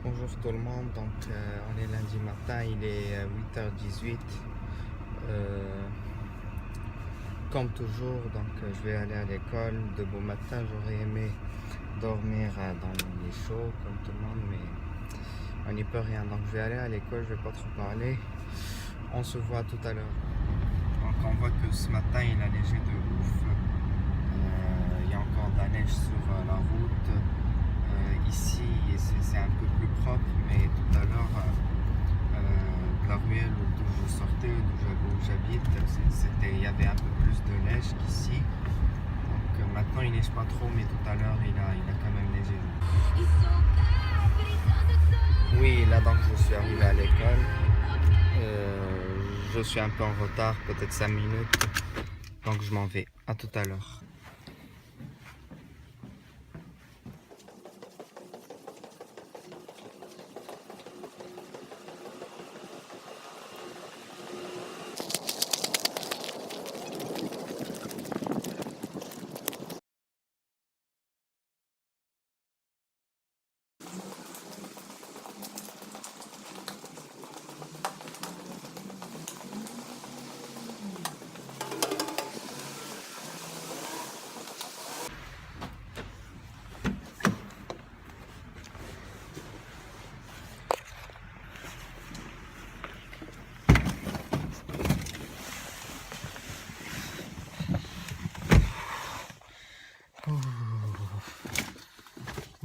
Bonjour tout le monde, on est lundi matin, il est 8h18. Euh, Comme toujours, je vais aller à l'école. De beau matin, j'aurais aimé dormir dans les chauds comme tout le monde, mais on n'y peut rien. Donc je vais aller à l'école, je vais pas trop parler. On se voit tout à l'heure. Donc on voit que ce matin il a neigé de ouf. Il y a encore de la neige sur la route. Ici c'est un peu plus propre, mais tout à l'heure de la ruelle d'où je sortais, d'où j'habite, il y avait un peu plus de neige qu'ici. Donc maintenant il neige pas trop, mais tout à l'heure il a quand même neigé. Oui, là donc je suis arrivé à l'école. Je suis un peu en retard, peut-être 5 minutes. Donc je m'en vais. À tout à l'heure.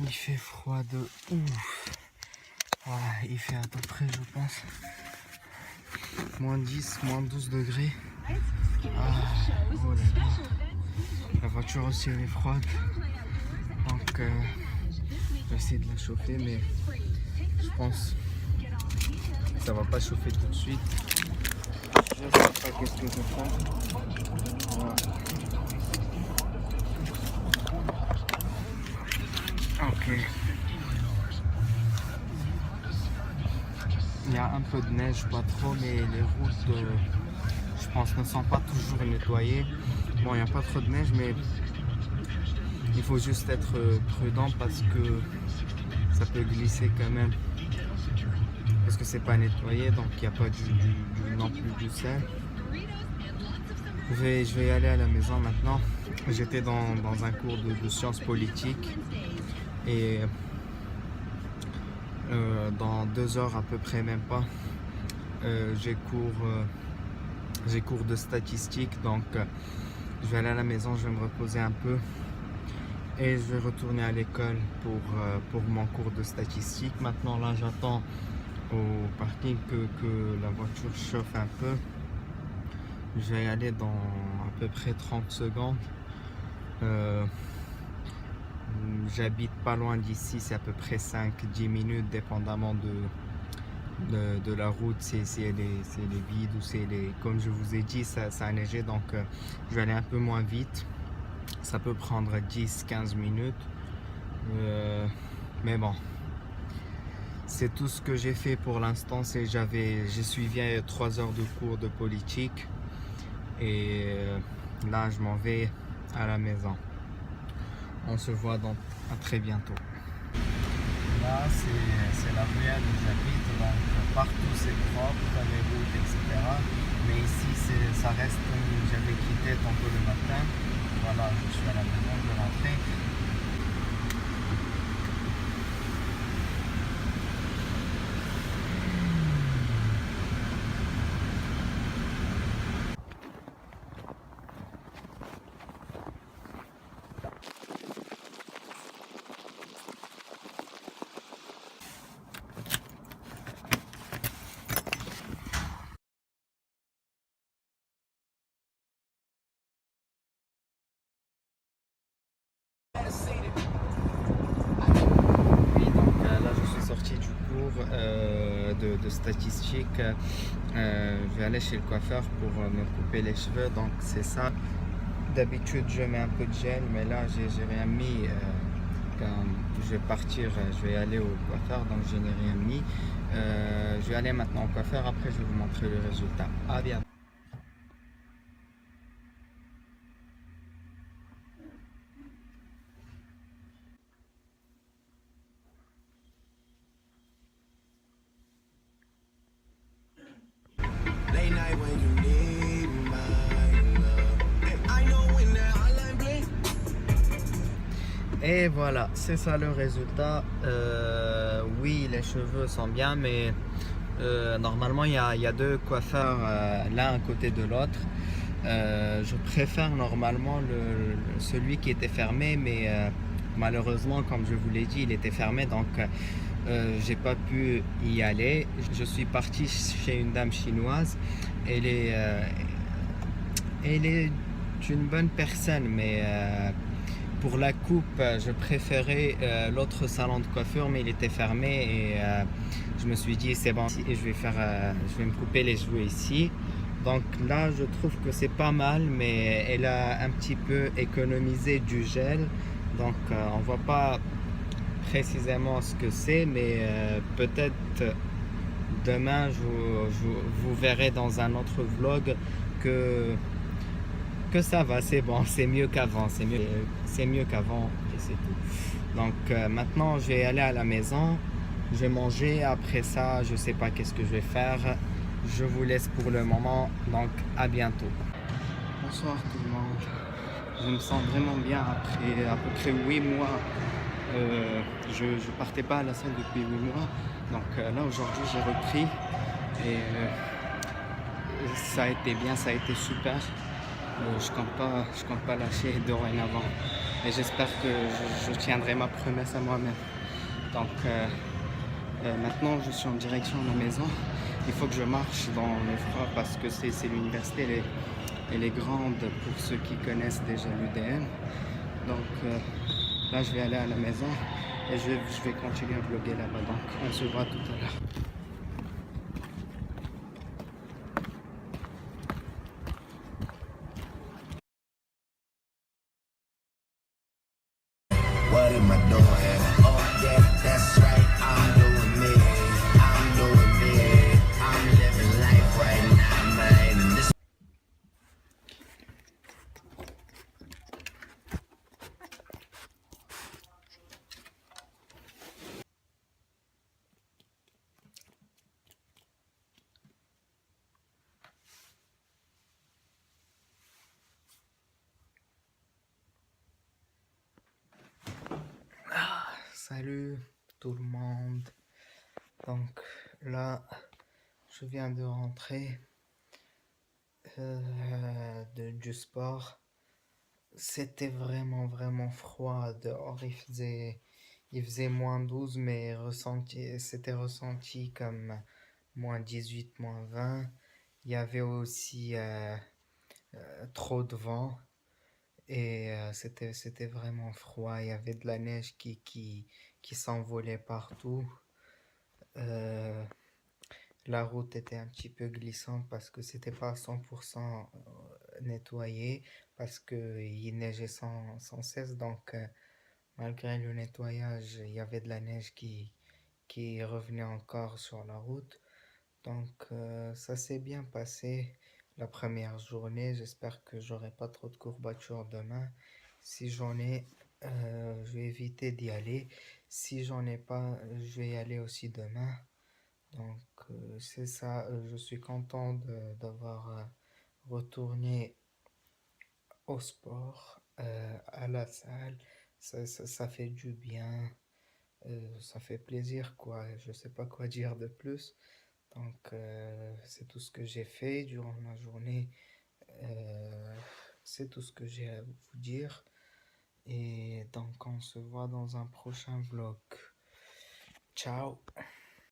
Il fait froid de ouf. Il fait à peu près, je pense, moins 10, moins 12 degrés. Oh là là. La voiture aussi elle est froide. Donc je vais essayer de la chauffer, mais je pense que ça va pas chauffer tout de suite. Je sais pas qu'est-ce que je vais faire. Voilà. Ok. Il y a un peu de neige, pas trop, mais les routes, je pense, ne sont pas toujours nettoyées. Bon, il n'y a pas trop de neige, mais il faut juste être prudent parce que ça peut glisser quand même. Parce que c'est pas nettoyé, donc il n'y a pas non plus du sel. Je vais y aller à la maison maintenant. J'étais dans un cours de sciences politiques et dans 2 heures à peu près, même pas, j'ai cours de statistiques. Donc je vais aller à la maison, je vais me reposer un peu et je vais retourner à l'école pour mon cours de statistiques. Maintenant là j'attends au parking que la voiture chauffe un peu. Je vais y aller dans à peu près 30 secondes. J'habite pas loin d'ici, c'est à peu près 5-10 minutes dépendamment de la route, si elle est vide ou si elle est, comme je vous ai dit, ça a neigé, donc je vais aller un peu moins vite. Ça peut prendre 10-15 minutes, mais bon, c'est tout ce que j'ai fait pour l'instant. J'ai suivi 3 heures de cours de politique et là je m'en vais à la maison. On se voit donc à très bientôt. Là c'est la ruelle où j'habite, donc partout c'est propre, les routes, etc. Mais ici ça reste comme j'avais quitté tantôt le matin. Voilà, je suis à la maison, je vais rentrer. Oui, donc là je suis sorti du cours de statistiques. Je vais aller chez le coiffeur pour me couper les cheveux, donc c'est ça. D'habitude je mets un peu de gel, mais là j'ai rien mis. Quand je vais partir, je vais aller au coiffeur, donc je n'ai rien mis. Je vais aller maintenant au coiffeur, après je vais vous montrer le résultat. À bientôt. Et voilà, c'est ça le résultat. Oui, les cheveux sont bien, mais normalement il y a deux coiffeurs l'un à côté de l'autre. Je préfère normalement celui qui était fermé, mais malheureusement, comme je vous l'ai dit, il était fermé, donc j'ai pas pu y aller. Je suis parti chez une dame chinoise. Elle est, euh, elle est une bonne personne, mais pour la coupe, je préférais l'autre salon de coiffure, mais il était fermé et je me suis dit c'est bon, et je vais me couper les cheveux ici. Donc là, je trouve que c'est pas mal, mais elle a un petit peu économisé du gel. Donc on voit pas précisément ce que c'est, mais peut-être demain, vous verrez dans un autre vlog que ça va, c'est bon, c'est mieux qu'avant, c'est mieux qu'avant et c'est tout. Donc maintenant, je vais aller à la maison, je vais manger. Après ça, je sais pas qu'est-ce que je vais faire. Je vous laisse pour le moment, donc à bientôt. Bonsoir tout le monde. Je me sens vraiment bien après à peu près 8 mois. Je partais pas à la salle depuis 8 mois. Donc là aujourd'hui j'ai repris et ça a été bien, ça a été super. Je compte pas lâcher dorénavant. Et j'espère que je tiendrai ma promesse à moi-même. Donc maintenant je suis en direction de la maison. Il faut que je marche dans le froid parce que c'est l'université, elle est grande pour ceux qui connaissent déjà l'UDM. Donc là je vais aller à la maison et je vais continuer à vlogger là-bas. Donc on se voit tout à l'heure. What am I doing? Oh yeah, that's right. I'm doing me. I'm doing me. I'm living life right now, man. And this Salut tout le monde. Donc là, je viens de rentrer du sport. C'était vraiment froid dehors. Il faisait -12, mais c'était ressenti comme -18, -20. Il y avait aussi trop de vent et c'était vraiment froid. Il y avait de la neige qui s'envolait partout. Euh, la route était un petit peu glissante parce que c'était pas à 100% nettoyé, parce qu'il neigeait sans cesse. Donc, malgré le nettoyage, il y avait de la neige qui revenait encore sur la route. Donc, ça s'est bien passé la première journée. J'espère que j'aurai pas trop de courbatures demain. Si j'en ai, je vais éviter d'y aller. Si j'en ai pas, je vais y aller aussi demain. Donc, c'est ça. Je suis content d'avoir retourné au sport, à la salle. Ça fait du bien. Ça fait plaisir, quoi. Je sais pas quoi dire de plus. Donc, c'est tout ce que j'ai fait durant la journée. Euh, c'est tout ce que j'ai à vous dire. Et donc, on se voit dans un prochain vlog. Ciao!